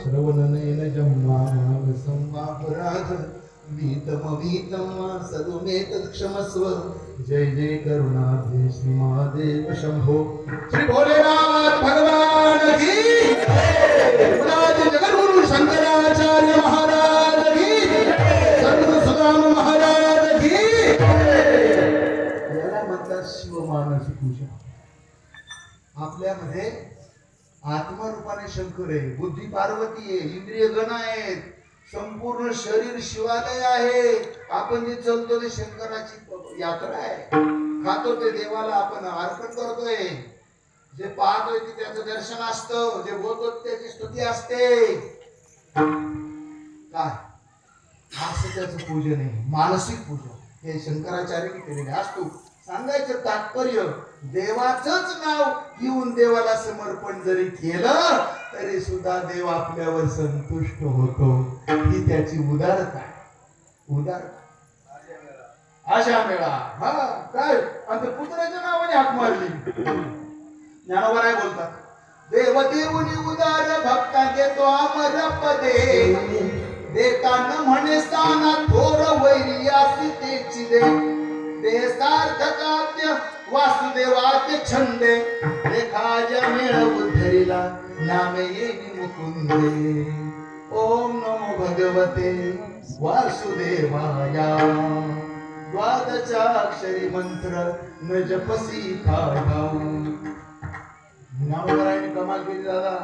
श्रवणनयन जम्मा संवापराध वीतम वीतम सदुमेत क्षमस्व जय जय करुणाब्धे श्री महादेव शंभो श्री भोलेनाथ भगवान की जगद्गुरु शंकराचार्य महाराज की सद्गुरु सुदाम महाराज की याला म्हणतात शिवमानस पूजा. आपल्यामध्ये आत्मरूपाने शंकर आहे, बुद्धी पार्वती आहे, इंद्रिय गण आहेत, संपूर्ण शरीर शिवालय आहे. आपण जे चलतो ते शंकराची यात्रा आहे. खातो ते देवाला आपण अर्पण करतोय. जे पाहतोय ते त्याचं दर्शन असतं, जे बोलतो त्याची स्तुती असते. काय असं त्याचं पूजन आहे, मानसिक पूजन हे शंकराचार्यांनी केलेले असतो. सांगायचं तात्पर्य देवाचंच नाव घेऊन देवाला समर्पण जरी केलं तरी सुद्धा देव आपल्यावर संतुष्ट होतो. ही त्याची उदारता. आशा मेळा हा काय आणि पुत्राच्या नावाने हाक मारली. ज्ञानोबा काय बोलतात, देव देऊनी उदार भक्ता देतो अमर पदे, देताना म्हणे स्थाना थोर वैर्यासी तेची दे सार्थकाद्य वासुदेवाद्य छंदे रेखाजा मेळव धरिला नामे येई मुकुंदे. ओम नमो भगवते वासुदेवाया. द्वादशाक्षरी मंत्र न जपसी खाऊ. ज्ञानोबरायांनी कमाल केली दादा.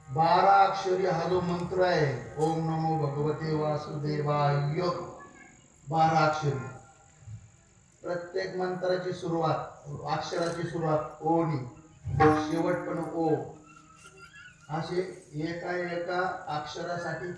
12 अक्षरी हा जो मंत्र आहे ओम नमो भगवते वासुदेवाय, 12 अक्षरी. प्रत्येक मंत्राची सुरुवात, अक्षराची सुरुवात ओनी, शेवट पण ओ. असे एका अक्षरासाठी